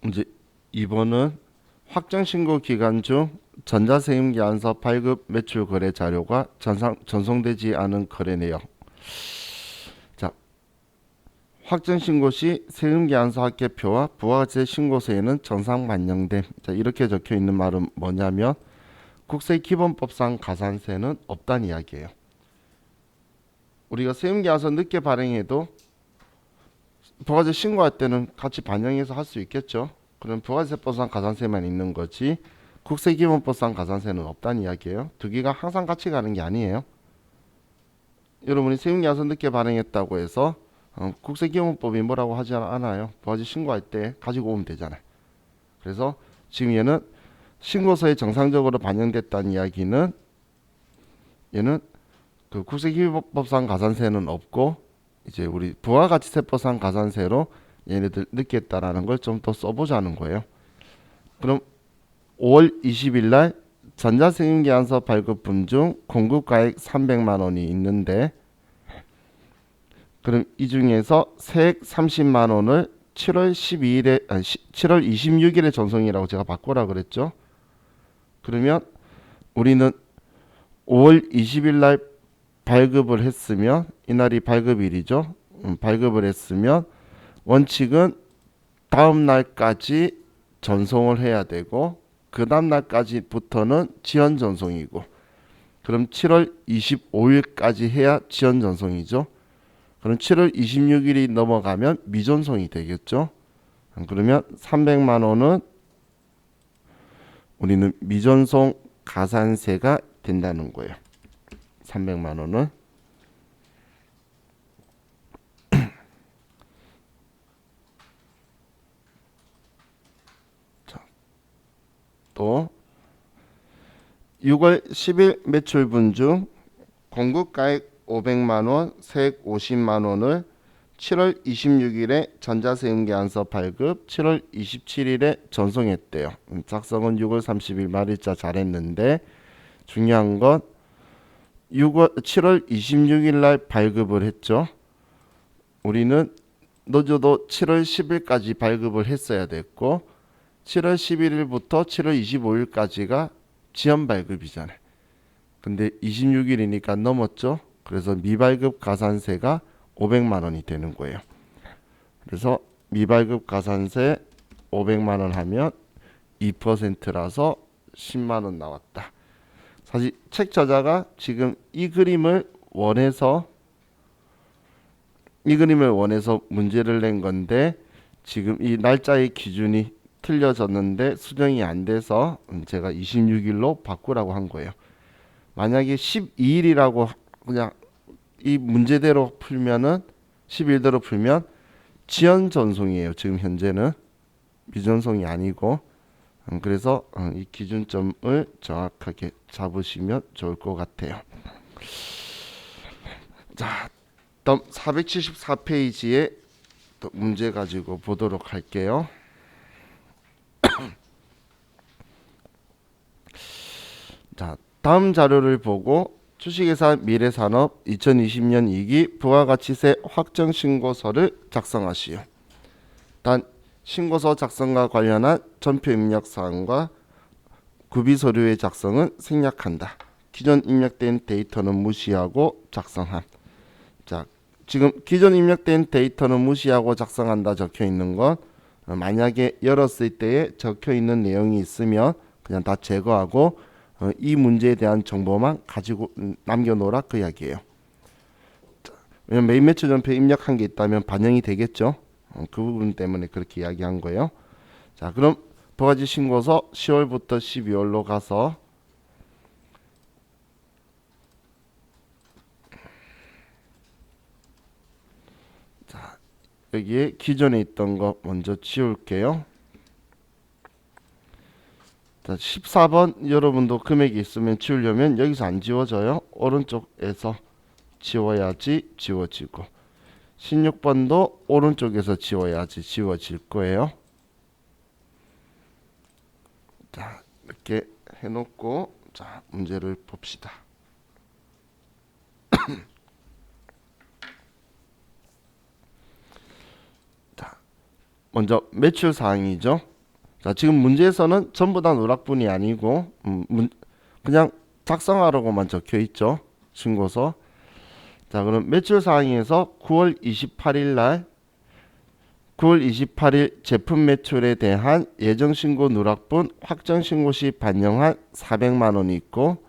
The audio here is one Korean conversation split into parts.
이제 2번은 확정신고 기간 중 전자세금계약서 발급 매출 거래 자료가 전송되지 않은 거래 내역. 자, 확정신고 시 세금계약서 합계표와 부가가치 신고서에는 정상 반영됨. 자, 이렇게 적혀 있는 말은 뭐냐면 국세기본법상 가산세는 없다는 이야기예요. 우리가 세금계약서 늦게 발행해도 부가세 신고할 때는 같이 반영해서 할 수 있겠죠. 그럼 부가세법상 가산세만 있는 거지 국세기본법상 가산세는 없다는 이야기예요. 두 개가 항상 같이 가는 게 아니에요. 여러분이 세금계약서 늦게 발행했다고 해서 국세기본법이 뭐라고 하지 않아요. 부가세 신고할 때 가지고 오면 되잖아요. 그래서 지금 얘는 신고서에 정상적으로 반영됐다는 이야기는 얘는 그 국세기본법상 가산세는 없고 이제 우리 부가가치세법상 가산세로 얘네들 넣겠다라는 걸 좀 더 써보자는 거예요. 그럼 5월 20일 날 전자세금계약서 발급분 중 공급가액 300만 원이 있는데 그럼 이 중에서 세액 30만 원을 7월 12일에 7월 26일에 전송이라고 제가 바꾸라 그랬죠. 그러면 우리는 5월 20일 날 발급을 했으면 이날이 발급일이죠. 발급을 했으면 원칙은 다음 날까지 전송을 해야 되고 그 다음 날까지부터는 지연 전송이고 그럼 7월 25일까지 해야 지연 전송이죠. 그럼 7월 26일이 넘어가면 미전송이 되겠죠. 그러면 300만 원은 우리는 미전송 가산세가 된다는 거예요. 300만 원은 또 6월 10일 매출분 중 공급가액 500만 원, 세액 50만 원을 7월 26일에 전자세금계약서 발급, 7월 27일에 전송했대요. 작성은 6월 30일 말일자 잘했는데 중요한 건 7월 26일 날 발급을 했죠. 우리는 늦어도 7월 10일까지 발급을 했어야 됐고 7월 11일부터 7월 25일까지가 지연 발급이잖아요. 근데 26일이니까 넘었죠. 그래서 미발급 가산세가 500만 원이 되는 거예요. 그래서 미발급 가산세 500만 원 하면 2%라서 10만 원 나왔다. 사실 책 저자가 지금 이 그림을 원해서 문제를 낸 건데 지금 이 날짜의 기준이 틀려졌는데 수정이 안 돼서 제가 26일로 바꾸라고 한 거예요. 만약에 12일이라고 그냥 이 문제대로 풀면은 10일대로 풀면 지연 전송이에요. 지금 현재는 미전송이 아니고 그래서 이 기준점을 정확하게 잡으시면 좋을 것 같아요. 자, 다음 474페이지에 또 문제 가지고 보도록 할게요. 자, 다음 자료를 보고 주식회사 미래산업 2020년 2기 부가가치세 확정신고서를 작성하시오. 단 신고서 작성과 관련한 전표 입력 사항과 구비 서류의 작성은 생략한다. 기존 입력된 데이터는 무시하고 작성함. 자, 지금 기존 입력된 데이터는 무시하고 작성한다 적혀 있는 건 만약에 열었을 때에 적혀 있는 내용이 있으면 그냥 다 제거하고 이 문제에 대한 정보만 가지고 남겨놓으라 그 이야기예요. 왜냐면 매입 매출 전표 입력한 게 있다면 반영이 되겠죠. 그 부분 때문에 그렇게 이야기한 거예요. 자, 그럼 부가가치 신고서 10월부터 12월로 가서 자, 여기에 기존에 있던 거 먼저 지울게요. 자, 14번 여러분도 금액이 있으면 지우려면 여기서 안 지워져요. 오른쪽에서 지워야지 지워지고 16번도 오른쪽에서 지워야지 지워질 거예요. 자, 이렇게 해놓고 자, 문제를 봅시다. 자, 먼저 매출 사항이죠. 자, 지금 문제에서는 전부 다 누락분이 아니고 그냥 작성하라고만 적혀 있죠. 신고서. 자, 그럼 매출 사항에서 9월 28일 날 9월 28일 제품 매출에 대한 예정 신고 누락분 확정 신고 시 반영한 400만 원이 있고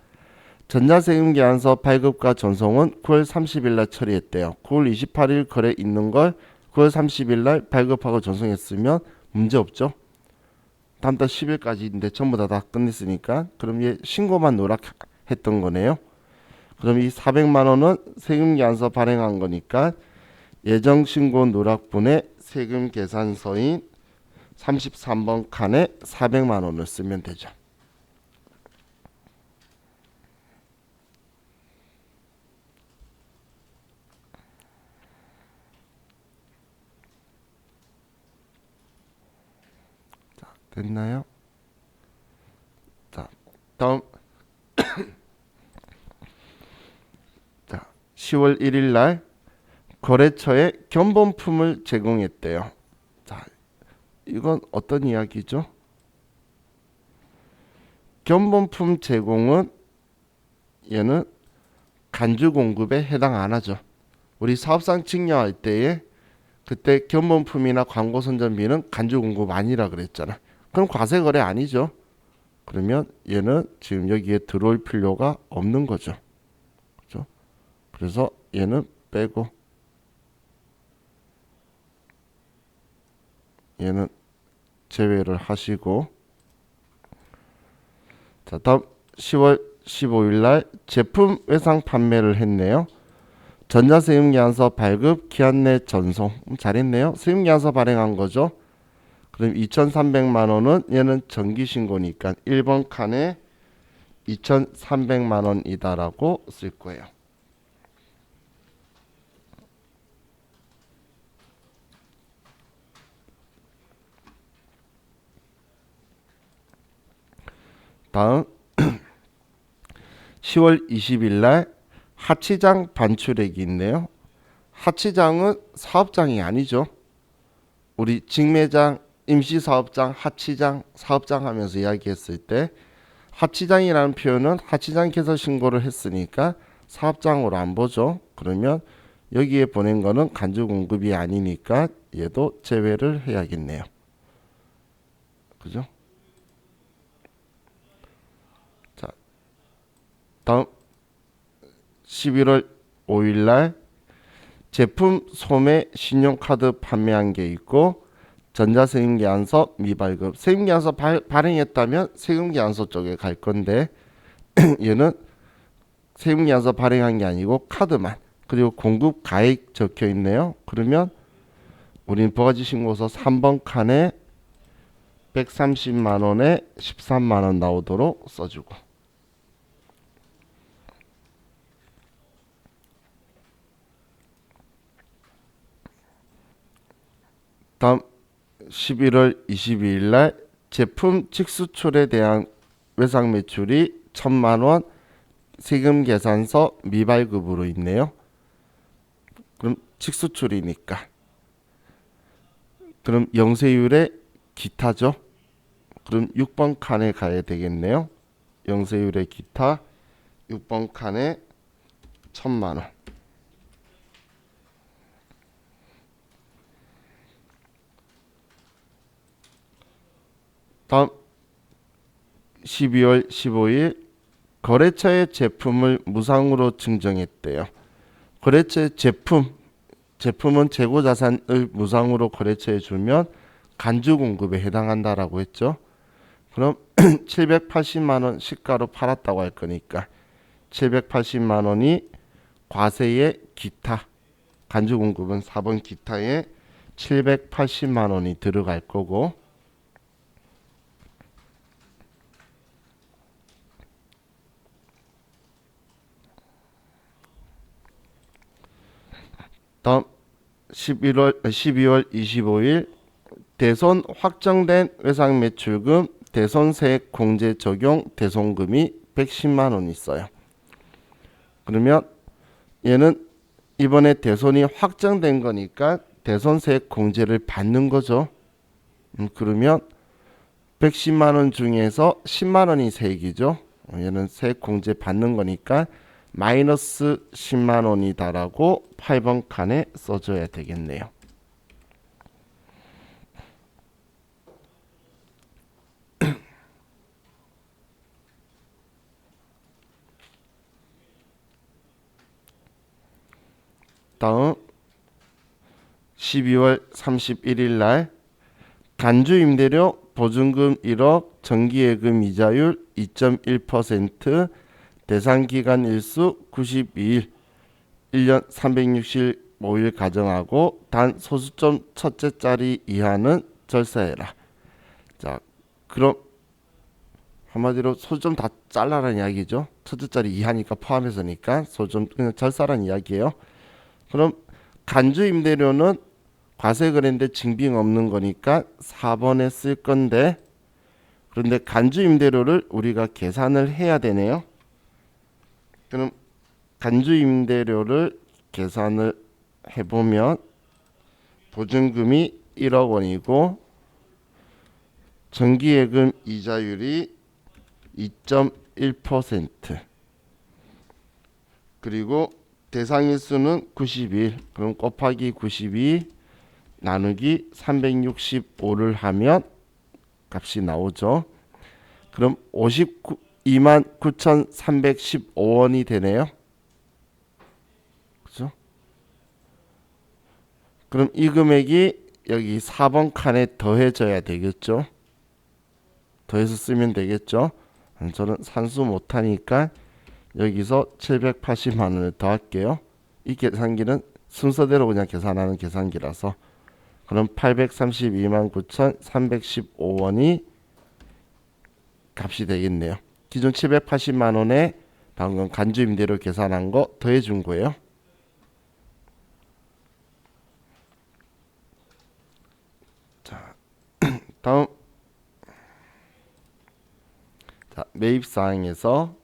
전자세금 계산서 발급과 전송은 9월 30일 날 처리했대요. 9월 28일 거래 있는 걸 9월 30일 날 발급하고 전송했으면 문제 없죠. 다음 달 10일까지인데 전부 다 끝냈으니까 그럼 얘 신고만 누락했던 거네요. 그럼 이 400만 원은 세금 계산서 발행한 거니까 예정 신고 누락분의 세금 계산서인 33번 칸에 400만 원을 쓰면 되죠. 자, 됐나요? 자, 다음 자, 10월 1일 날 거래처에 견본품을 제공했대요. 자, 이건 어떤 이야기죠? 견본품 제공은 얘는 간주 공급에 해당 안 하죠. 우리 사업상 증여할 때에 그때 견본품이나 광고 선전비는 간주 공급 아니라 그랬잖아. 그럼 과세 거래 아니죠. 그러면 얘는 지금 여기에 들어올 필요가 없는 거죠. 그렇죠? 그래서 얘는 빼고 얘는 제외를 하시고 자, 다음 10월 15일 날 제품 외상 판매를 했네요. 전자세금 계산서 발급 기한 내 전송. 잘했네요. 세금 계산서 발행한 거죠. 그럼 2,300만 원은 얘는 정기 신고니까 1번 칸에 2,300만 원이다라고 쓸 거예요. 다음 10월 20일 날 하치장 반출액이 있네요. 하치장은 사업장이 아니죠. 우리 직매장, 임시사업장, 하치장, 사업장 하면서 이야기했을 때 하치장이라는 표현은 하치장 개설 신고를 했으니까 사업장으로 안 보죠. 그러면 여기에 보낸 거는 간주 공급이 아니니까 얘도 제외를 해야겠네요. 그죠? 자, 다음 11월 5일 날 제품 소매 신용카드 판매한 게 있고 전자세금 계산서 미발급. 세금 계산서 발행했다면 세금 계산서 쪽에 갈 건데 얘는 세금 계산서 발행한 게 아니고 카드만. 그리고 공급 가액 적혀 있네요. 그러면 우린 부가지 신고서 3번 칸에 130만 원에 13만 원 나오도록 써주고. 다음 11월 22일 날 제품 직수출에 대한 외상 매출이 1,000만 원 세금 계산서 미발급으로 있네요. 그럼 직수출이니까. 그럼 영세율의 기타죠. 그럼 6번 칸에 가야 되겠네요. 영세율의 기타 6번 칸에 1,000만 원. 다음 12월 15일 거래처의 제품을 무상으로 증정했대요. 거래처의 제품은 재고자산을 무상으로 거래처에 주면 간주 공급에 해당한다라고 했죠. 그럼 780만 원 시가로 팔았다고 할 거니까 780만 원이 과세의 기타 간주 공급은 4번 기타에 780만 원이 들어갈 거고 다음 12월 25일 대손 확정된 외상 매출금 대손세액 공제 적용 대손금이 110만 원 있어요. 그러면 얘는 이번에 대손이 확정된 거니까 대손세액 공제를 받는 거죠. 그러면 110만 원 중에서 10만 원이 세액이죠. 얘는 세액 공제 받는 거니까 마이너스 10만 원이다라고 8번 칸에 써줘야 되겠네요. 다음 12월 31일 날 간주 임대료 보증금 1억 정기예금 이자율 2.1% 대상 기간 일수 92일 1년 365일 가정하고 단 소수점 첫째 자리 이하는 절사해라. 자, 그럼 한마디로 소수점 다 잘라라는 이야기죠. 첫째 자리 이하니까 포함해서니까 소수점 그냥 절사라는 이야기예요. 그럼 간주 임대료는 과세 거래인데 증빙 없는 거니까 4번에 쓸 건데, 그런데 간주 임대료를 우리가 계산을 해야 되네요. 그럼 간주 임대료를 계산을 해보면 보증금이 1억 원이고 정기예금 이자율이 2.1% 그리고 대상일수는 92일, 그럼 곱하기 92 나누기 365를 하면 값이 나오죠. 그럼 52만 9,315원이 되네요. 그죠? 그럼 이 금액이 여기 4번 칸에 더해져야 되겠죠. 더해서 쓰면 되겠죠. 저는 산수 못하니까 여기서 780만 원을 더할게요. 이 계산기는 순서대로 그냥 계산하는 계산기라서. 그럼 832만 9,315원이 값이 되겠네요. 기존 780만 원에 방금 간주 임대료 계산한 거 더해 준 거예요. 자, 다음 매입 사항에서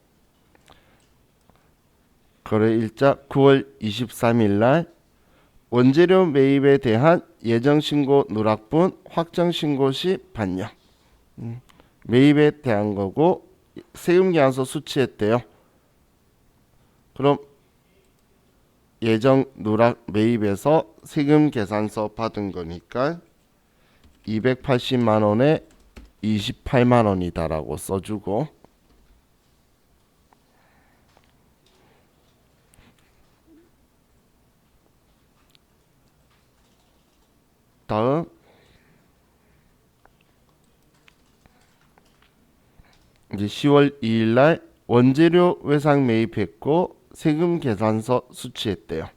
거래일자 9월 23일 날 원재료 매입에 대한 예정신고 누락분 확정신고 시 반영. 매입에 대한 거고 세금계산서 수취했대요. 그럼 예정 누락 매입에서 세금계산서 받은 거니까 280만 원에 28만 원이다라고 써주고, 다음 이제 10월 2일 날 원재료 외상 매입했고 세금 계산서 수취했대요.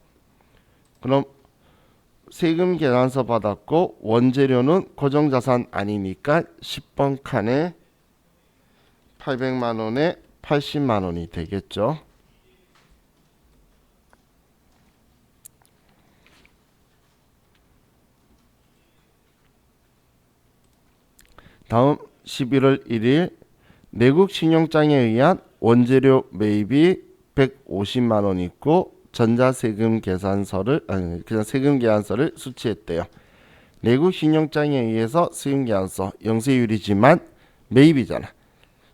그럼 세금 계산서 받았고 원재료는 고정자산 아니니까 10번 칸에 800만 원에 80만 원이 되겠죠. 다음 11월 1일 내국 신용장에 의한 원재료 매입이 150만 원 있고 전자세금 계산서를 그냥 세금 계산서를 수취했대요. 내국 신용장에 의해서 세금 계산서 영세율이지만 매입이잖아.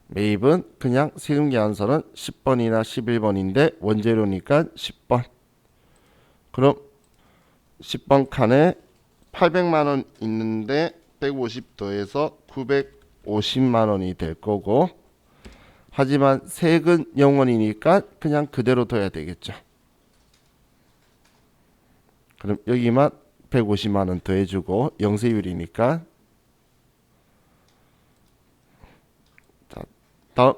매입은 그냥 세금 계산서는 10번이나 11번인데 원재료니까 10번. 그럼 10번 칸에 800만 원 있는데 150 더해서 950만 원이 될 거고, 하지만 세액은 0원이니까 그냥 그대로 둬야 되겠죠. 그럼 여기만 150만 원 더해주고 영세율이니까. 자, 다음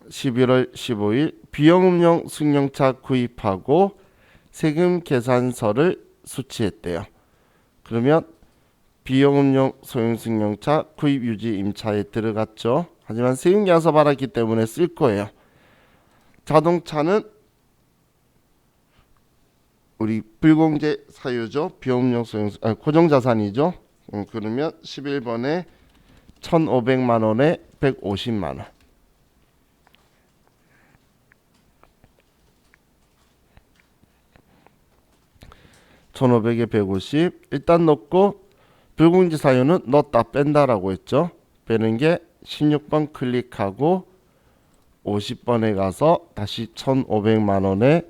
11월 15일 비용음용 승용차 구입하고 세금 계산서를 수취했대요. 그러면 비용음용 소형승용차 구입 유지 임차에 들어갔죠. 하지만 세금 계산서 받았기 때문에 쓸 거예요. 자동차는 우리 불공제 사유죠. 비용음용 소형 고정자산이죠. 그러면 11번에 1,500만 원에 150만 원. (1,500에 150) 일단 넣고 불공제 사유는 넣었다 뺀다라고 했죠. 빼는 게 16번 클릭하고 50번에 가서 다시 1,500만 원에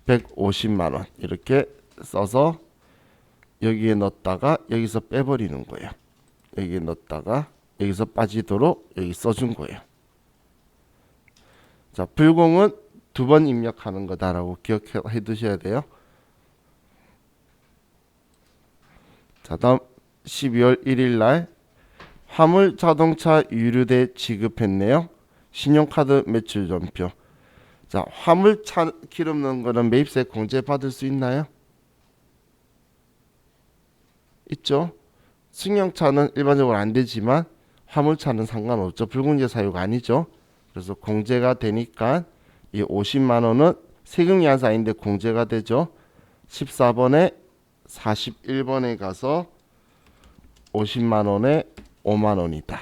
150만 원 이렇게 써서 여기에 넣었다가 여기서 빼버리는 거예요. 여기에 넣었다가 여기서 빠지도록 여기 써준 거예요. 자, 불공은 2번 입력하는 거다라고 기억해 두셔야 돼요. 자, 다음 12월 1일 날 화물 자동차 유류대 지급했네요. 신용카드 매출 전표. 자, 화물차 기름 넣은 거는 매입세 공제 받을 수 있나요? 있죠. 승용차는 일반적으로 안 되지만 화물차는 상관없죠. 불공제 사유가 아니죠. 그래서 공제가 되니까 이 50만 원은 세금 야사인데 공제가 되죠. 14번에 41번에 가서 50만 원에 5만 원이다.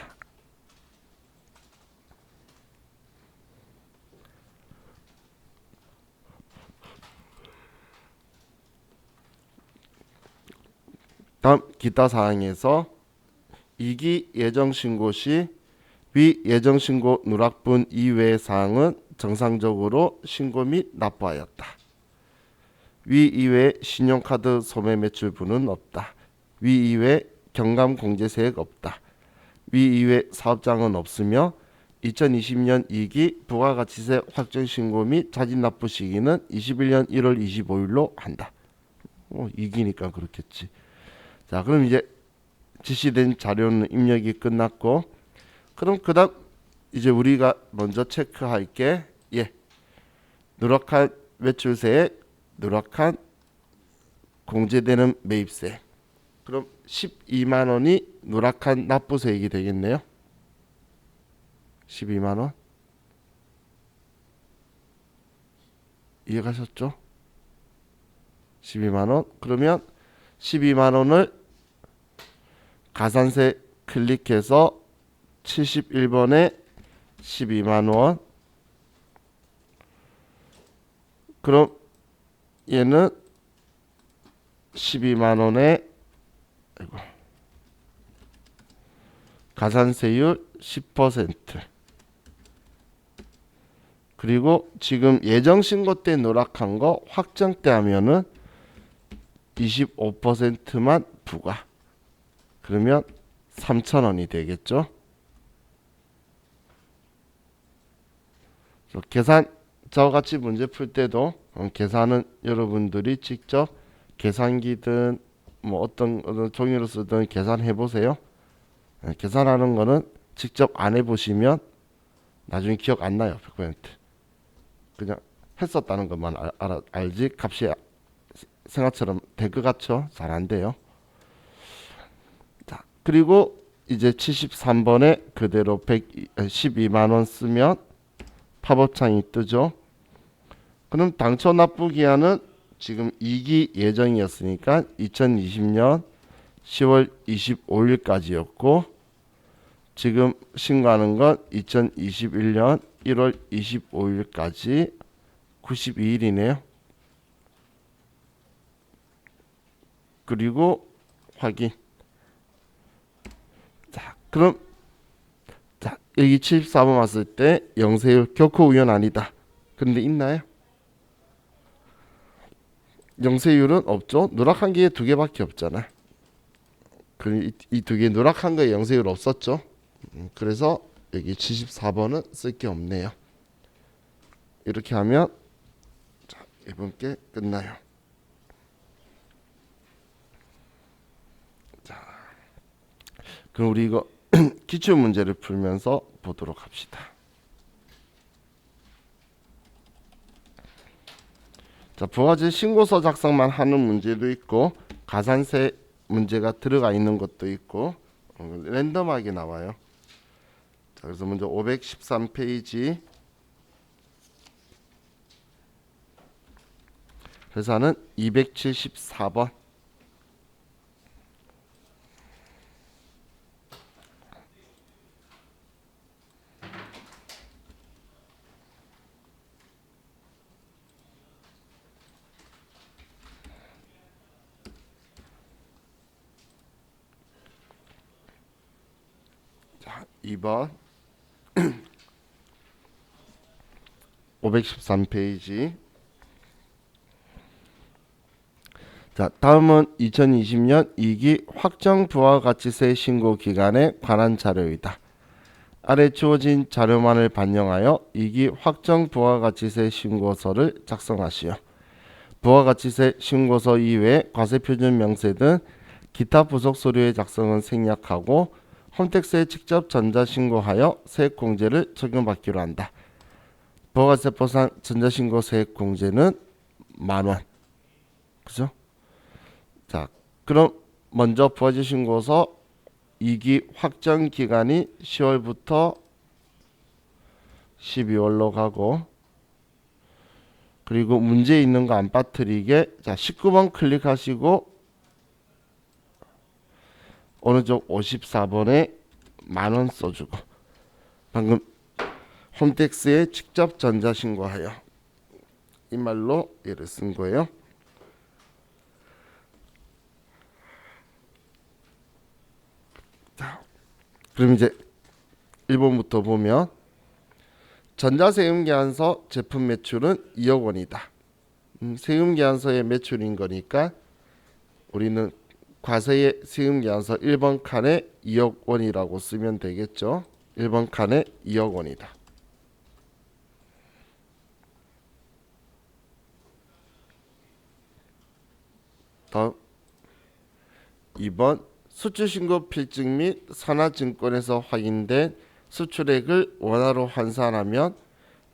다음 기타 사항에서 2기 예정신고 시 위 예정신고 누락분 이외의 사항은 정상적으로 신고 및 납부하였다. 위 이외 신용카드 소매 매출분은 없다. 위 이외 경감공제세액 없다. 위 이외 사업장은 없으며 2020년 2기 부가가치세 확정신고 및 자진납부 시기는 21년 1월 25일로 한다. 2기니까 그렇겠지. 자, 그럼 이제 지시된 자료는 입력이 끝났고, 그럼 그다음 이제 우리가 먼저 체크할 게 누락한 매출세액, 누락한 공제되는 매입세. 그럼 12만 원이 누락한 납부세액이 되겠네요. 12만 원. 이해가셨죠? 12만 원. 그러면 12만 원을 가산세 클릭해서 71번에 12만 원. 그럼 얘는 12만 원에 가산세율 10%. 그리고 지금 예정신고 때 누락한 거 확정 때 하면은 25%만 부과. 그러면 3,000원이 되겠죠. 계산 저와 같이 문제 풀 때도 계산은 여러분들이 직접 계산기든 뭐 어떤 종이로 쓰든 계산해 보세요. 계산하는 거는 직접 안 해보시면 나중에 기억 안 나요. 100%. 그냥 했었다는 것만 알지 값이 생각처럼 될 것 같죠? 잘 안 돼요. 자, 그리고 이제 73번에 그대로 112만 원 쓰면 팝업창이 뜨죠. 그럼 당초 납부 기한은 지금 2기 예정이었으니까 2020년 10월 25일까지였고 지금 신고하는 건 2021년 1월 25일까지 92일이네요. 그리고 확인. 자, 그럼 여기 74번 왔을 때 영세율 결코 우연 아니다. 그런데 있나요? 영세율은 없죠. 누락한 게 2개밖에 없잖아. 이 2개 누락한 거에 영세율 없었죠. 그래서 여기 74번은 쓸 게 없네요. 이렇게 하면 이번 게 끝나요. 자, 그럼 우리 이거 기출 문제를 풀면서 보도록 합시다. 자, 부가세 신고서 작성만 하는 문제도 있고 가산세 문제가 들어가 있는 것도 있고 랜덤하게 나와요. 자, 그래서 먼저 513페이지 회사는 274번. 자, 2번 513페이지. 자, 다음은 2020년 2기 확정 부가가치세 신고 기간에 관한 자료이다. 아래 주어진 자료만을 반영하여 2기 확정 부가가치세 신고서를 작성하시오. 부가가치세 신고서 이외에 과세표준 명세 등 기타 부속 서류의 작성은 생략하고 홈택스에 직접 전자신고하여 세액공제를 적용받기로 한다. 부가가치세 보상 전자신고 세액공제는 만원. 그죠? 자, 그럼 먼저 부가가치 신고서 2기 확정 기간이 10월부터 12월로 가고, 그리고 문제 있는 거 안 빠뜨리게, 자 19번 클릭하시고 오른쪽 54번에 만원 써주고, 방금 홈택스에 직접 전자신고하여 이 말로 얘를 쓴 거예요. 자, 그럼 이제 1번부터 보면 전자세금계산서 제품 매출은 2억 원이다. 세금계산서의 매출인 거니까 우리는 과세의 세금계산서 1번 칸에 2억 원이라고 쓰면 되겠죠. 1번 칸에 2억 원이다. 다음 2번 수출신고 필증 및 선화증권에서 확인된 수출액을 원화로 환산하면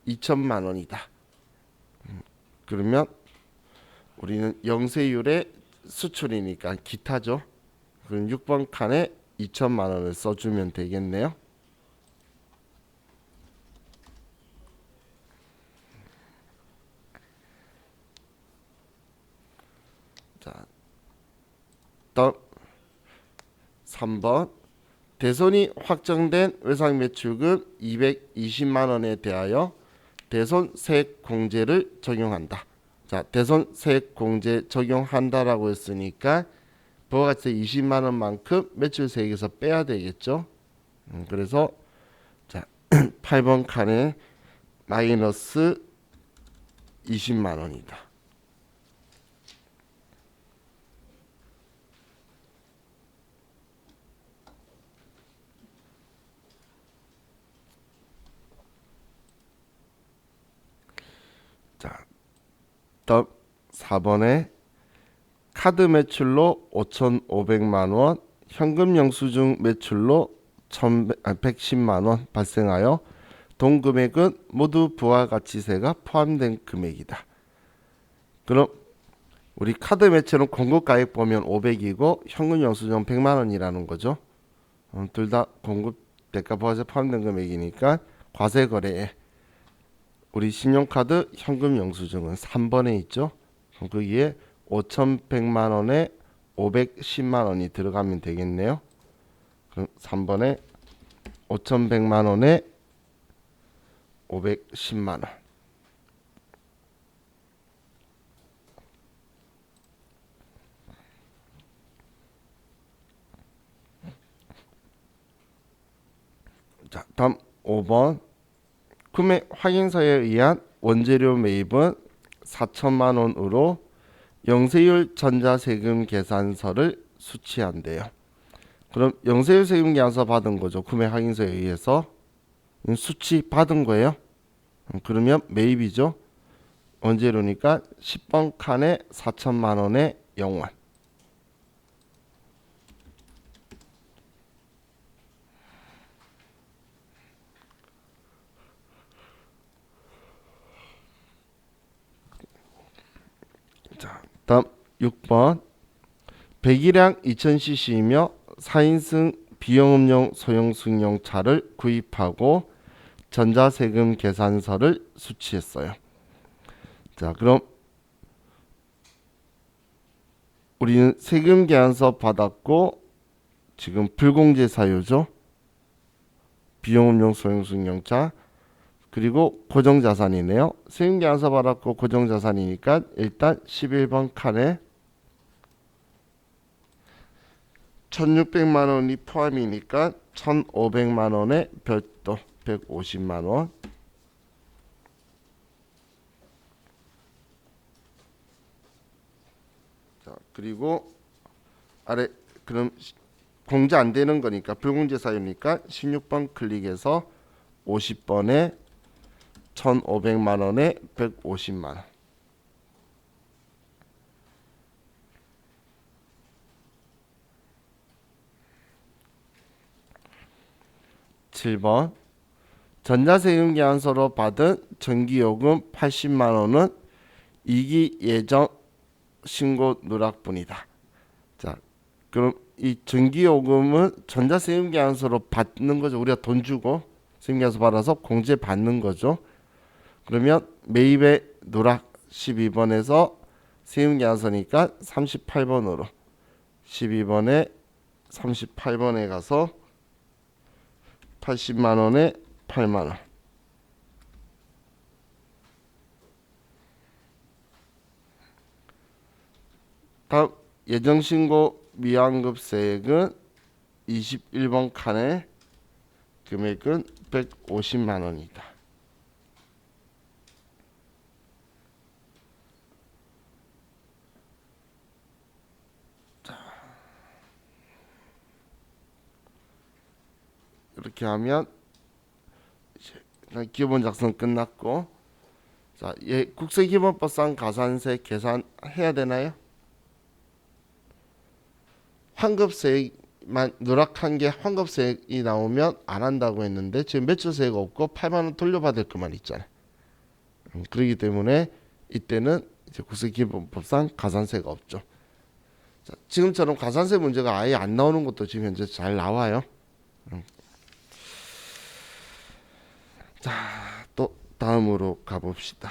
2천만 원이다. 그러면 우리는 영세율의 수출이니까 기타죠. 그럼 6번 칸에 2천만 원을 써주면 되겠네요. 자, 다음 3번 대손이 확정된 외상 매출금 220만 원에 대하여 대손 세액 공제를 적용한다. 자, 대손 세액 공제 적용한다라고 했으니까 부가가치세 20만 원만큼 매출세액에서 빼야 되겠죠. 그래서 자 8번 칸에 마이너스 20만 원이다. 자, 다음 4번에 카드 매출로 5,500만 원, 현금 영수증 매출로 110만 원 발생하여 돈 금액은 모두 부가가치세가 포함된 금액이다. 그럼 우리 카드 매출은 공급가액 보면 500이고 현금 영수증은 100만 원이라는 거죠. 둘 다 공급 대가 부가세 포함된 금액이니까 과세거래에 우리 신용카드 현금 영수증은 3번에 있죠. 그럼 거기에 5,100만 원에 510만 원이 들어가면 되겠네요. 그럼 3번에 5,100만 원에 510만 원. 자, 다음 5번 구매 확인서에 의한 원재료 매입은 4천만 원으로 영세율 전자세금 계산서를 수취한대요. 그럼 영세율 세금 계산서 받은 거죠. 구매 확인서에 의해서 수취 받은 거예요. 그러면 매입이죠. 원재료니까 10번 칸에 4천만 원에 0원. 자, 다음 6번 배기량 2000cc이며 4인승 비영업용 소형 승용차를 구입하고 전자세금 계산서를 수취했어요. 자, 그럼 우리는 세금 계산서 받았고 지금 불공제 사유죠. 비영업용 소형 승용차. 그리고 고정자산이네요. 세금 계산서 받았고 고정자산이니까 일단 11번 칸에 1600만 원이 포함이니까 1500만 원에 별도 150만 원. 자, 그리고 아래 그럼 공제 안 되는 거니까 불공제 사유니까 16번 클릭해서 50번에 1500만 원에 150만 원. 7번 전자세금계약서로 받은 전기요금 80만 원은 이기 예정 신고 누락분이다. 자, 그럼 이 전기요금은 전자세금계약서로 받는 거죠. 우리가 돈 주고 세금계약서 받아서 공제 받는 거죠. 그러면 매입의 누락 12번에서 세금계약서니까 38번으로 12번에 38번에 가서 80만 원에 8만 원. 다음 예정신고 미환급세액은 21번 칸에 금액은 150만 원이다. 이렇게 하면 기본 작성 끝났고, 자, 국세기본법상 가산세 계산해야 되나요? 환급세액만 누락한 게 환급세액이 나오면 안 한다고 했는데 지금 매출세액 없고 8만 원 돌려받을 것만 있잖아요. 그렇기 때문에 이때는 이제 국세기본법상 가산세가 없죠. 자, 지금처럼 가산세 문제가 아예 안 나오는 것도 지금 현재 잘 나와요. 자, 또 다음으로 가봅시다.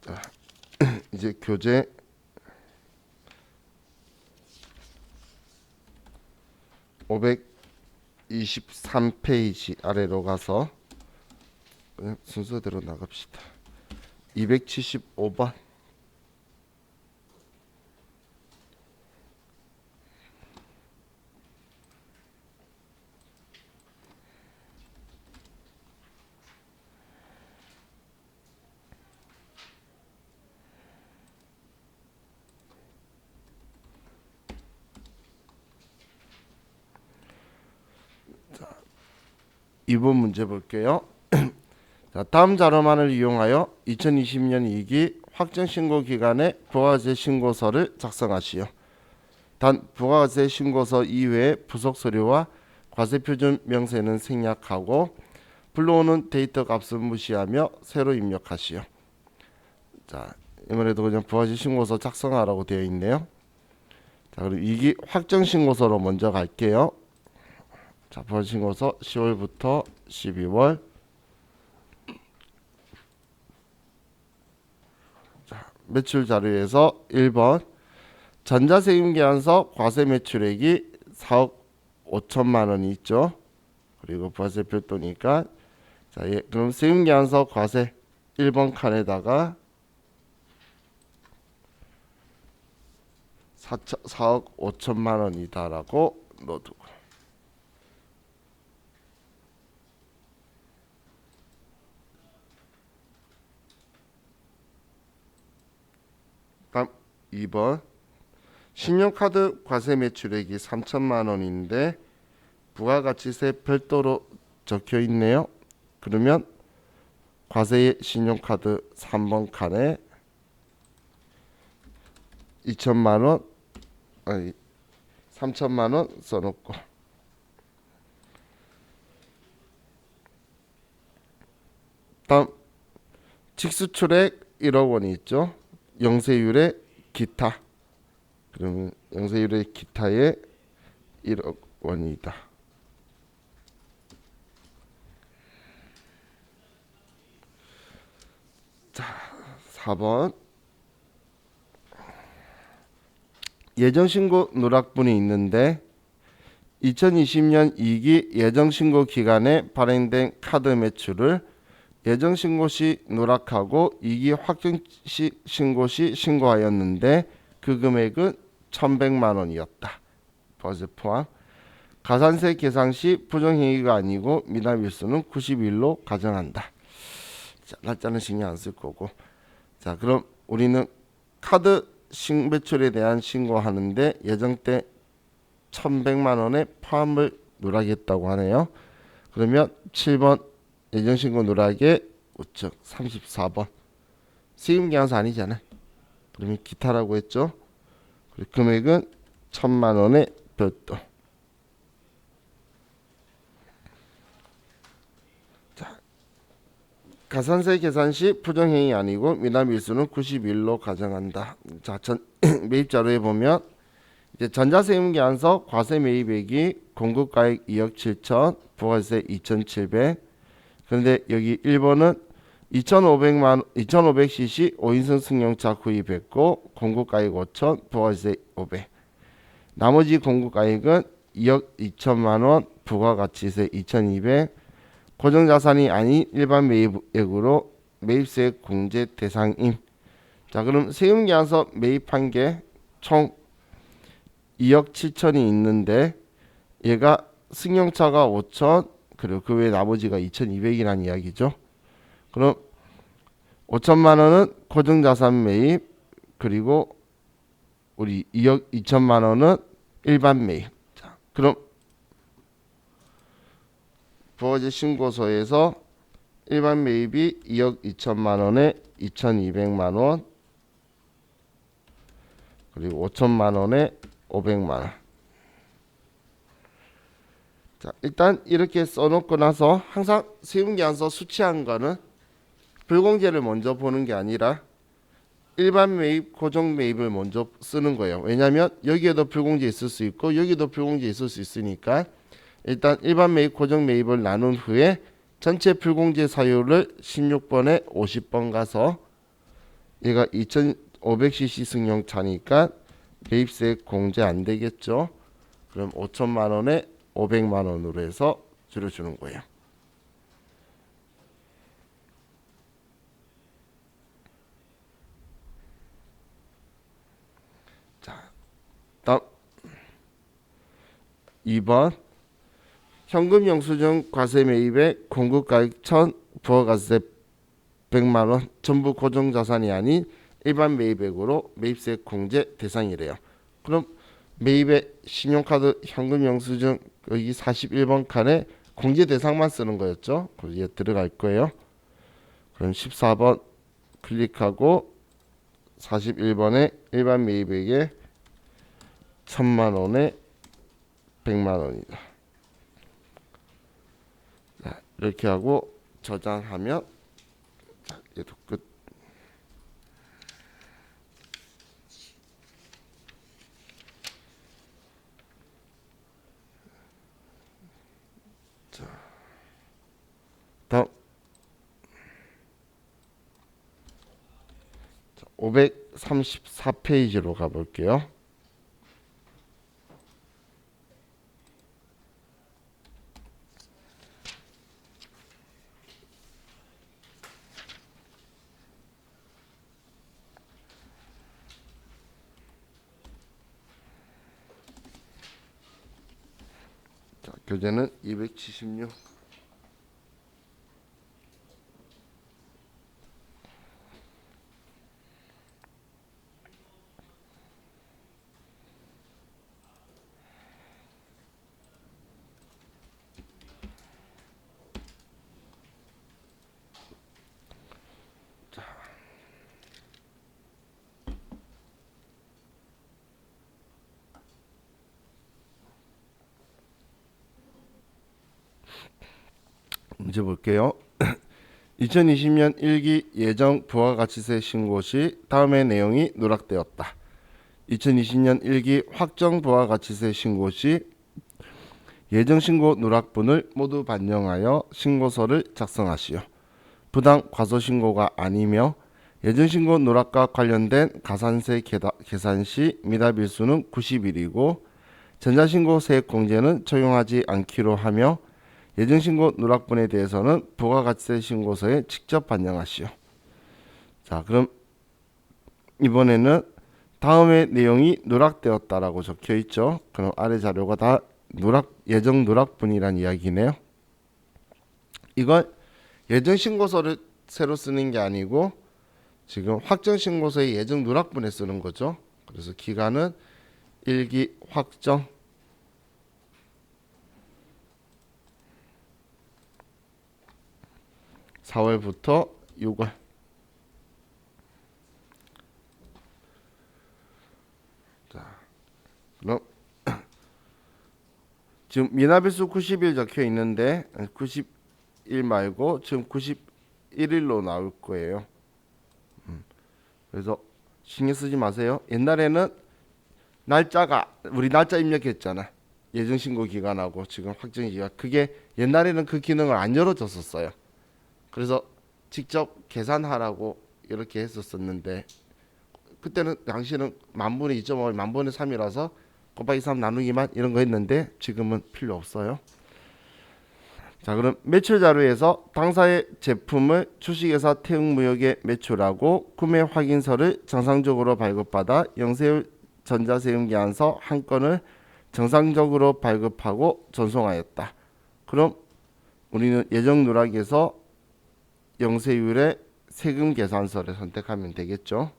자, 이제 교재 523페이지 아래로 가서 그냥 순서대로 나갑시다. 275번. 이번 문제 볼게요. 자, 다음 자료만을 이용하여 2020년 2기 확정신고 기간에 부가세 신고서를 작성하시오. 단 부가세 신고서 이외에 부속 서류와 과세표준 명세는 생략하고 불러오는 데이터 값은 무시하며 새로 입력하시오. 자, 이번에도 그냥 부가세 신고서 작성하라고 되어 있네요. 자, 그럼 2기 확정신고서로 먼저 갈게요. 자, 부가세 신고서 10월부터 12월. 자, 매출 자료에서 1번 전자세금계약서 과세 매출액이 4억 5천만 원이 있죠. 그리고 부가세 별도니까 자, 그럼 세금계약서 과세 1번 칸에다가 4억 5천만 원이다라고 넣어두고, 다음 2번 신용카드 과세 매출액이 3천만 원인데 부가가치세 별도로 적혀 있네요. 그러면 과세의 신용카드 3번 칸에 2천만 원, 아니 3천만 원 써놓고, 다음 직수출액 1억 원이 있죠. 영세율의 기타. 그러면 영세율의 기타에 1억 원이다. 자, 4번. 예정신고 누락분이 있는데 2020년 2기 예정신고 기간에 발행된 카드 매출을 예정신고 시 누락하고 2기 확정신고 시 신고하였는데 그 금액은 1,100만 원이었다. 버즈 포함. 가산세 계산 시 부정행위가 아니고 미납일수는 91로 가정한다. 자, 날짜는 신경 안 쓸 거고. 자, 그럼 우리는 카드 매출에 대한 신고하는데 예정 때 1,100만 원의 포함을 누락했다고 하네요. 그러면 7번 예정신고 누락의 우측 34번 세금계산서 아니잖아요. 그러면 기타라고 했죠. 그리고 금액은 1,000만 원의 별도. 자, 가산세 계산 시 부정행위 아니고 미납일수는 91로 가정한다. 자, 매입 자료에 보면 이제 전자세금계산서 과세 매입액이 공급가액 2억 7천, 부가세 2,700. 그런데 여기 1번은 2,500cc 5인승 승용차 구입했고 공급가액 5천, 부가세 500. 나머지 공급가액은 2억 2천만 원, 부가가치세 2,200. 고정자산이 아닌 일반 매입액으로 매입세 공제 대상임. 자, 그럼 세금계산서 매입한 게 총 2억 7천이 있는데 얘가 승용차가 5천 그리고 그 외에 나머지가 2,200이라는 이야기죠. 그럼 5천만 원은 고정자산 매입 그리고 우리 2억 2천만 원은 일반 매입. 자, 그럼 부가세 신고서에서 일반 매입이 2억 2천만 원에 2,200만 원 그리고 5천만 원에 500만 원. 자, 일단 이렇게 써놓고 나서 항상 세금계산서 수치한 거는 불공제를 먼저 보는 게 아니라 일반 매입, 고정 매입을 먼저 쓰는 거예요. 왜냐하면 여기에도 불공제 있을 수 있고 여기도 불공제 있을 수 있으니까 일단 일반 매입, 고정 매입을 나눈 후에 전체 불공제 사유를 16번에 50번 가서 얘가 2,500cc 승용차니까 매입세 공제 안 되겠죠. 그럼 5천만 원에 500만 원으로 해서 줄여주는 거예요. 자, 다음 2번 현금 영수증 과세 매입액 공급가액 1,000 부가가세 100만 원 전부 고정자산이 아닌 일반 매입액으로 매입세 공제 대상이래요. 그럼 매입액 신용카드 현금 영수증 여기 41번 칸에 공제 대상만 쓰는 거였죠. 거기에 들어갈 거예요. 그럼 14번 클릭하고 41번에 일반 매입액에 1,000만 원에 100만 원이다. 자, 이렇게 하고 저장하면 자, 얘도 끝. 다음 534페이지로 가볼게요. 자, 교재는 276. 문제 볼게요. 2020년 1기 예정 부가가치세 신고 시 다음의 내용이 누락되었다. 2020년 1기 확정 부가가치세 신고 시 예정신고 누락분을 모두 반영하여 신고서를 작성하시오. 부당 과소신고가 아니며 예정신고 누락과 관련된 가산세 계산 시 미납일수는 90일이고 전자신고 세액공제는 적용하지 않기로 하며 예정신고 누락분에 대해서는 부가가치세 신고서에 직접 반영하시오. 자, 그럼 이번에는 다음의 내용이 누락되었다라고 적혀 있죠. 그럼 아래 자료가 다 예정 누락분이란 이야기네요. 이건 예정 신고서를 새로 쓰는 게 아니고 지금 확정 신고서의 예정 누락분에 쓰는 거죠. 그래서 기간은 1기 확정 (4월부터 6월) 자, 그럼 지금 미납일수 90일 적혀 있는데 90일 말고 지금 91일로 나올 거예요. 그래서 신경 쓰지 마세요. 옛날에는 우리 날짜 입력했잖아. 예정 신고 기간하고 지금 확정 기간. 그게 옛날에는 그 기능을 안 열어줬었어요. 그래서 직접 계산하라고 이렇게 했었었는데 그때는 당시는 만분의 2.5, 만분의 3이라서 곱하기 3 나누기만 이런 거 했는데 지금은 필요 없어요. 자, 그럼 매출 자료에서 당사의 제품을 주식회사 태웅무역에 매출하고 구매 확인서를 정상적으로 발급받아 영세율 전자세금계산서 한 건을 정상적으로 발급하고 전송하였다. 그럼 우리는 예정 누락에서 영세율의 세금 계산서를 선택하면 되겠죠.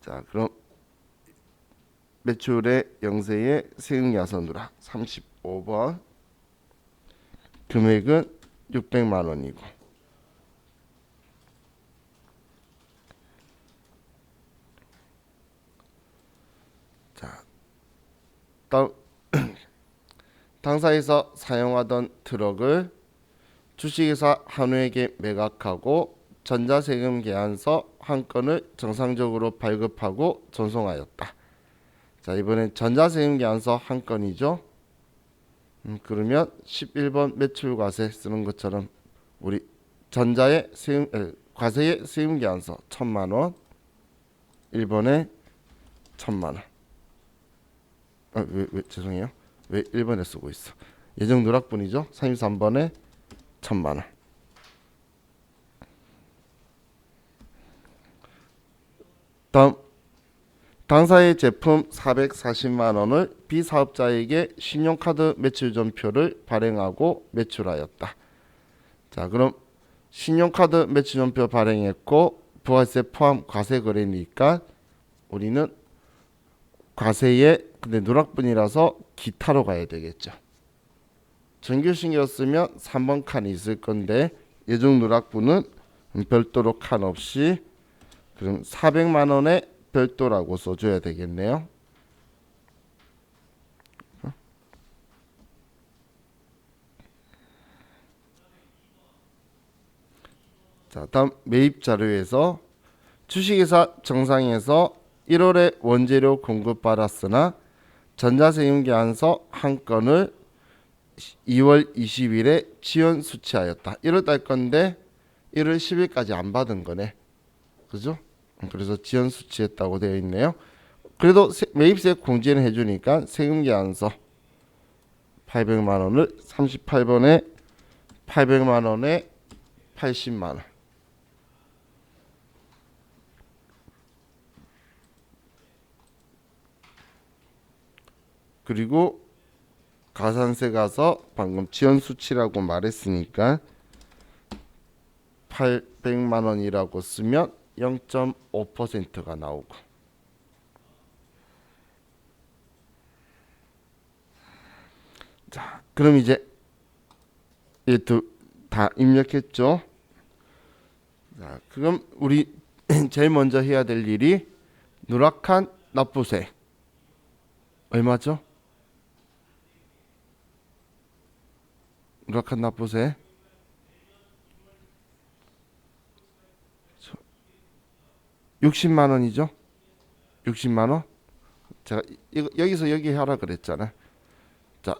자, 그럼 매출의 영세의 세금 계산 누락 35번 금액은 600만 원이고 자, 다음 당사에서 사용하던 트럭을 주식회사 한우에게 매각하고 전자세금 계산서 한 건을 정상적으로 발급하고 전송하였다. 자, 이번엔 전자세금 계산서 한 건이죠. 그러면 11번 매출과세 쓰는 것처럼 우리 과세의 세금 계산서 1000만 원, 1번에 1000만 원. 죄송해요. 왜 1번에 쓰고 있어? 예정 누락분이죠. 33번에 1000만 원. 다음 당사의 제품 440만 원을 비사업자에게 신용카드 매출전표를 발행하고 매출하였다. 자, 그럼 신용카드 매출전표 발행했고 부가세 포함 과세 거래니까 우리는 과세에 근데 누락분이라서 기타로 가야 되겠죠. 정규신고였으면 3번 칸이 있을 건데 예정 누락분은 별도로 칸 없이 그럼 400만 원에 별도라고 써줘야 되겠네요. 자, 다음 매입 자료에서 주식회사 정상에서 1월에 원재료 공급받았으나 전자세금 계산서 한 건을 2월 20일에 지연 수취하였다. 1월 달 건데 1월 10일까지 안 받은 거네. 그죠? 그래서 지연 수취했다고 되어 있네요. 그래도 매입세 공제는 해주니까 세금 계산서 800만 원을 38번에 800만 원에 80만 원. 그리고 가산세 가서 방금 지연 수치라고 말했으니까 800만 원이라고 쓰면 0.5%가 나오고 자, 그럼 이제 얘도 다 입력했죠. 자, 그럼 우리 제일 먼저 해야 될 일이 누락한 납부세 얼마죠? 누락한 납부세 60만 원이죠. 60만 원. 제가 이거 여기서 여기 하라 그랬잖아. 자,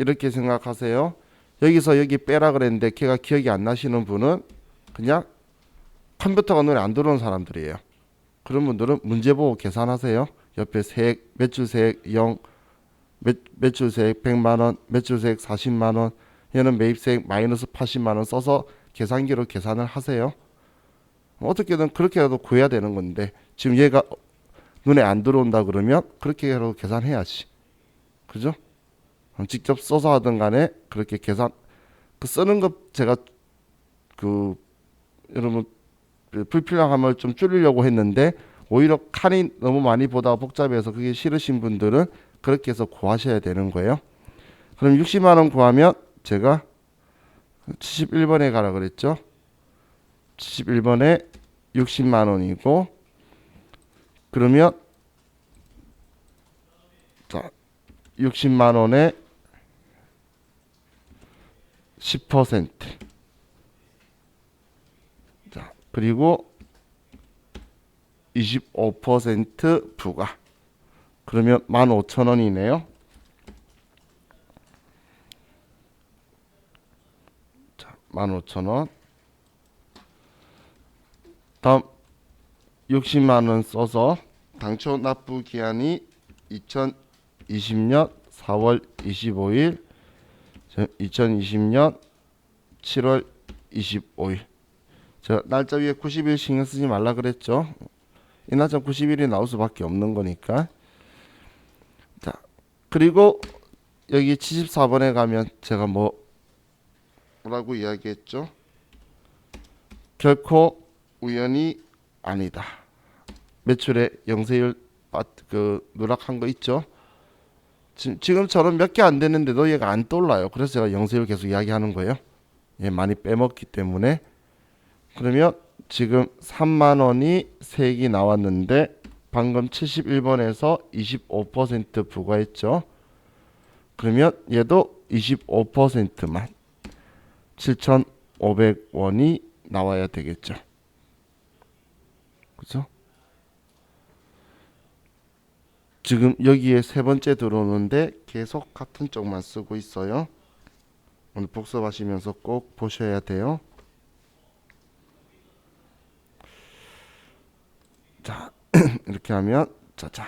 이렇게 생각하세요. 여기서 여기 빼라 그랬는데 걔가 기억이 안 나시는 분은 그냥 컴퓨터가 눈에 안 들어오는 사람들이에요. 그런 분들은 문제 보고 계산하세요. 옆에 세액, 매출세액 0, 매출세액 100만원, 매출세액 40만원, 얘는 매입세액 마이너스 80만원 써서 계산기로 계산을 하세요. 어떻게든 그렇게라도 구해야 되는 건데 지금 얘가 눈에 안 들어온다 그러면 그렇게라도 계산해야지. 그죠? 직접 써서 하든 간에 그렇게 계산 그 쓰는 것 제가 그 여러분 불필요함을 좀 줄이려고 했는데 오히려 칸이 너무 많이 보다 복잡해서 그게 싫으신 분들은 그렇게 해서 구하셔야 되는 거예요. 그럼 60만 원 구하면 제가 71번에 가라 그랬죠. 71번에 60만 원이고 그러면 자 60만 원에 10%. 자, 그리고 25% 부과. 그러면 15,000원이네요. 자, 15,000원. 다음 60만 원 써서 당초 납부 기한이 2020년 4월 25일 2020년 7월 25일. 제가 날짜 위에 90일 신경 쓰지 말라 그랬죠. 이 날짜 90일이 나올 수밖에 없는 거니까. 자, 그리고 여기 74번에 가면 제가 뭐라고 이야기했죠? 결코 우연이 아니다. 매출의 영세율 누락한 거 있죠? 지금처럼 몇 개 안 됐는데도 얘가 안 떠올라요. 그래서 제가 영세율 계속 이야기하는 거예요. 얘 많이 빼먹기 때문에. 그러면 지금 3만 원이 3개 나왔는데 방금 71번에서 25% 부과했죠. 그러면 얘도 25%만 7,500원이 나와야 되겠죠. 그죠? 지금 여기에 세 번째 들어오는데 계속 같은 쪽만 쓰고 있어요. 오늘 복습하시면서 꼭 보셔야 돼요. 자, 이렇게 하면 짜잔.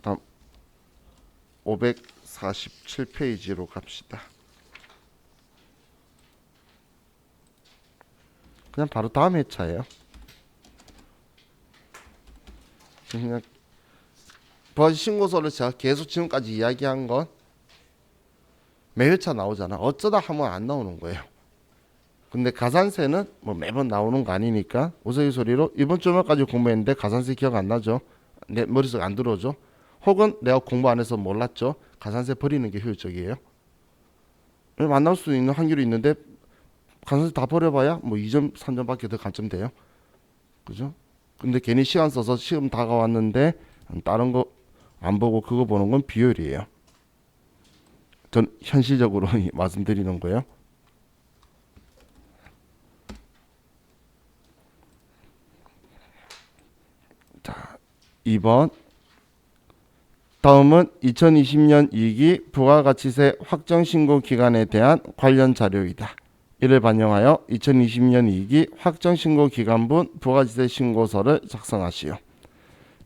다음 547페이지로 갑시다. 그냥 바로 다음 회차예요. 그냥 부가세 신고서를 제가 계속 지금까지 이야기한 건 매 회차 나오잖아. 어쩌다 하면 안 나오는 거예요. 근데 가산세는 뭐 매번 나오는 거 아니니까 우스갯소리로 이번 주말까지 공부했는데 가산세 기억 안 나죠? 내 머릿속에 안 들어오죠? 혹은 내가 공부 안 해서 몰랐죠? 가산세 버리는 게 효율적이에요. 안 나올 수 있는 확률이 있는데 가산세 다 버려봐야 뭐 2점, 3점밖에 더 감점돼요. 그죠? 근데 괜히 시간 써서 시험 다가왔는데 다른 거 안 보고 그거 보는 건 비효율이에요. 전 현실적으로 말씀드리는 거예요. 자, 2번. 다음은 2020년 2기 부가가치세 확정신고 기간에 대한 관련 자료이다. 이를 반영하여 2020년 2기 확정신고 기간분 부가가치세 신고서를 작성하시오.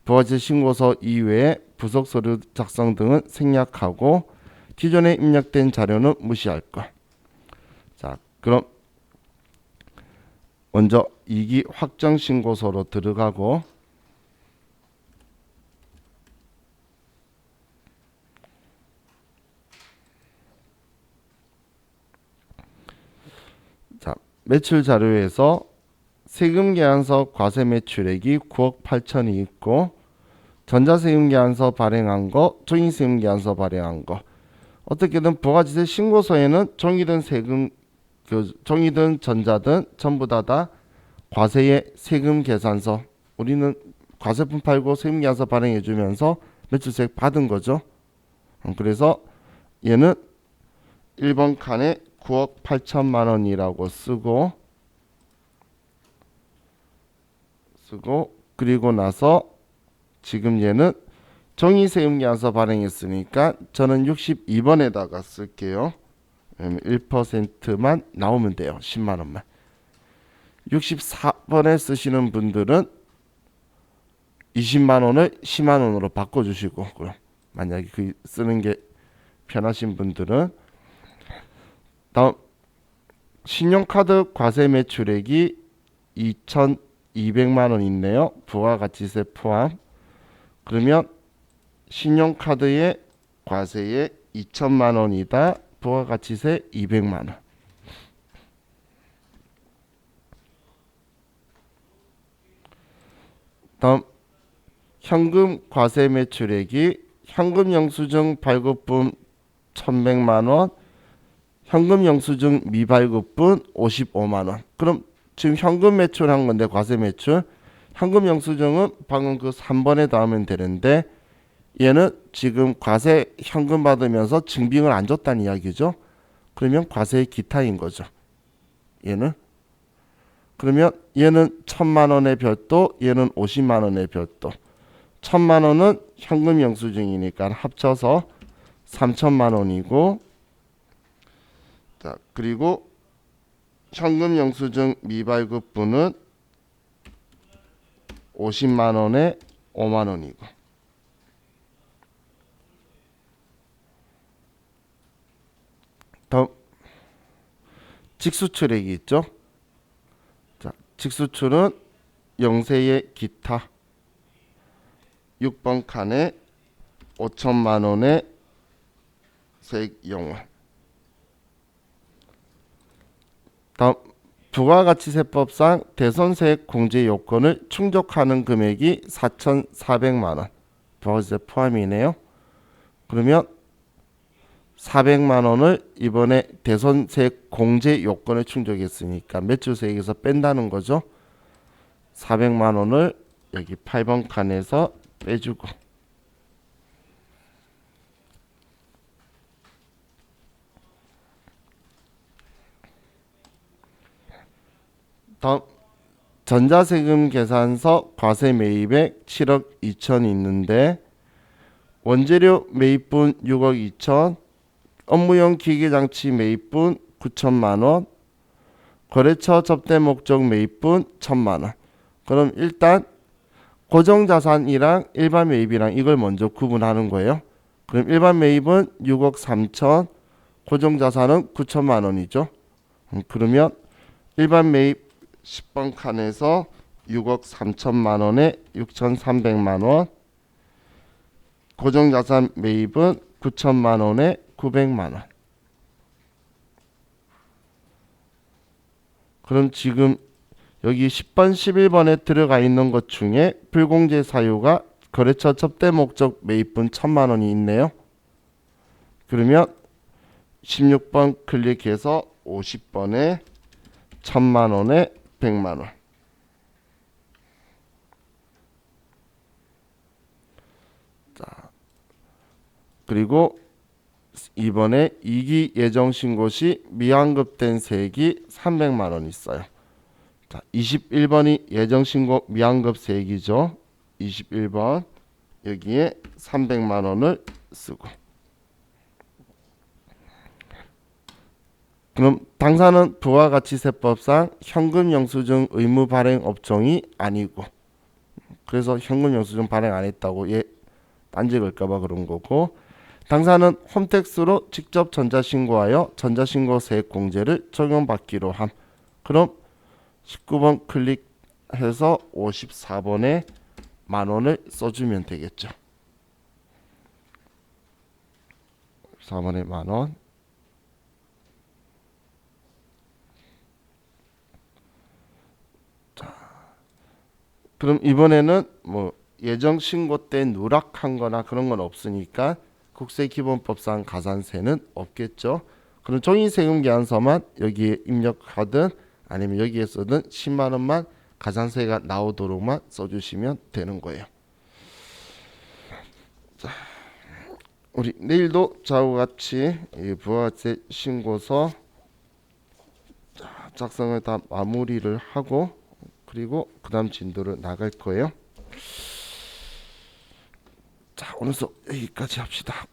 부가가치세 신고서 이외에 부속서류 작성 등은 생략하고 기존에 입력된 자료는 무시할 것. 자, 그럼 먼저 2기 확정신고서로 들어가고 자, 매출 자료에서 세금계산서 과세 매출액이 9억 8천이 있고 전자세금계산서 발행한 거, 종이세금계산서 발행한 거. 어떻게든 부가가치세 신고서에는 종이든 세금, 종이든 전자든 전부 다 과세의 세금계산서. 우리는 과세품 팔고 세금계산서 발행해주면서 매출세액 받은 거죠. 그래서 얘는 1번 칸에 9억 8천만 원이라고 쓰고 그리고 나서 지금 얘는 종이세금계산서 발행했으니까 저는 62번에다가 쓸게요. 1%만 나오면 돼요. 10만 원만. 64번에 쓰시는 분들은 20만 원을 10만 원으로 바꿔주시고, 그럼 만약에 그 쓰는 게 편하신 분들은 다음 신용카드 과세 매출액이 2,200만 원 있네요. 부가가치세 포함. 그러면 신용카드의 과세에 2천만 원이다. 부가가치세 200만 원. 다음 현금 과세 매출액이 현금 영수증 발급분 1,100만 원, 현금 영수증 미발급분 55만 원. 그럼 지금 현금 매출한 건데 과세 매출. 현금 영수증은 방금 그 3번에 닿으면 되는데 얘는 지금 과세 현금 받으면서 증빙을 안 줬다는 이야기죠. 그러면 과세 기타인 거죠. 얘는. 그러면 얘는 1,000만 원의 별도, 얘는 50만 원의 별도. 1,000만 원은 현금 영수증이니까 합쳐서 3천만 원이고, 자, 그리고 현금 영수증 미발급분은 50만 원에 5만 원이고. 다음 직수출액이 있죠. 자, 직수출은 영세의 기타 6번 칸에 5천만 원의 세액0원. 다음 부가가치세법상 대손세액 공제 요건을 충족하는 금액이 4,400만 원. 부가가치세 포함이네요. 그러면 400만 원을 이번에 대손세액 공제 요건을 충족했으니까 매출세액에서 뺀다는 거죠. 400만 원을 여기 8번 칸에서 빼주고, 다음 전자세금 계산서 과세 매입액 7억 2천 있는데 원재료 매입분 6억 2천, 업무용 기계장치 매입분 9천만 원, 거래처 접대 목적 매입분 1,000만 원. 그럼 일단 고정자산이랑 일반 매입이랑 이걸 먼저 구분하는 거예요. 그럼 일반 매입은 6억 3천, 고정자산은 9천만 원이죠. 그러면 일반 매입 10번 칸에서 6억 3천만 원에 6,300만 원, 고정자산 매입은 9천만 원에 900만 원. 그럼 지금 여기 10번, 11번에 들어가 있는 것 중에 불공제 사유가 거래처 접대 목적 매입분 1,000만 원이 있네요. 그러면 16번 클릭해서 50번에 1,000만 원에 100만 원. 자, 그리고 이번에 2기 예정 신고 시 미환급된 세액이 300만 원 있어요. 자, 21번이 예정 신고 미환급 세액이죠. 21번 여기에 300만 원을 쓰고. 그럼 당사는 부가가치세법상 현금 영수증 의무 발행 업종이 아니고, 그래서 현금 영수증 발행 안 했다고 얘 딴지 걸까봐 그런 거고, 당사는 홈택스로 직접 전자신고하여 전자신고 세액 공제를 적용받기로 함. 그럼 19번 클릭해서 54번에 만 원을 써주면 되겠죠. 4번에 만 원. 자, 그럼 이번에는 뭐 예정 신고 때 누락한 거나 그런 건 없으니까 국세기본법상 가산세는 없겠죠. 그럼 종이세금계산서만 여기에 입력하든 아니면 여기에서든 10만 원만 가산세가 나오도록만 써주시면 되는 거예요. 자, 우리 내일도 저와 같이 이 부가세 신고서 작성을 다 마무리를 하고, 그리고 그 다음 진도를 나갈 거예요. 자, 오늘 수업 여기까지 합시다.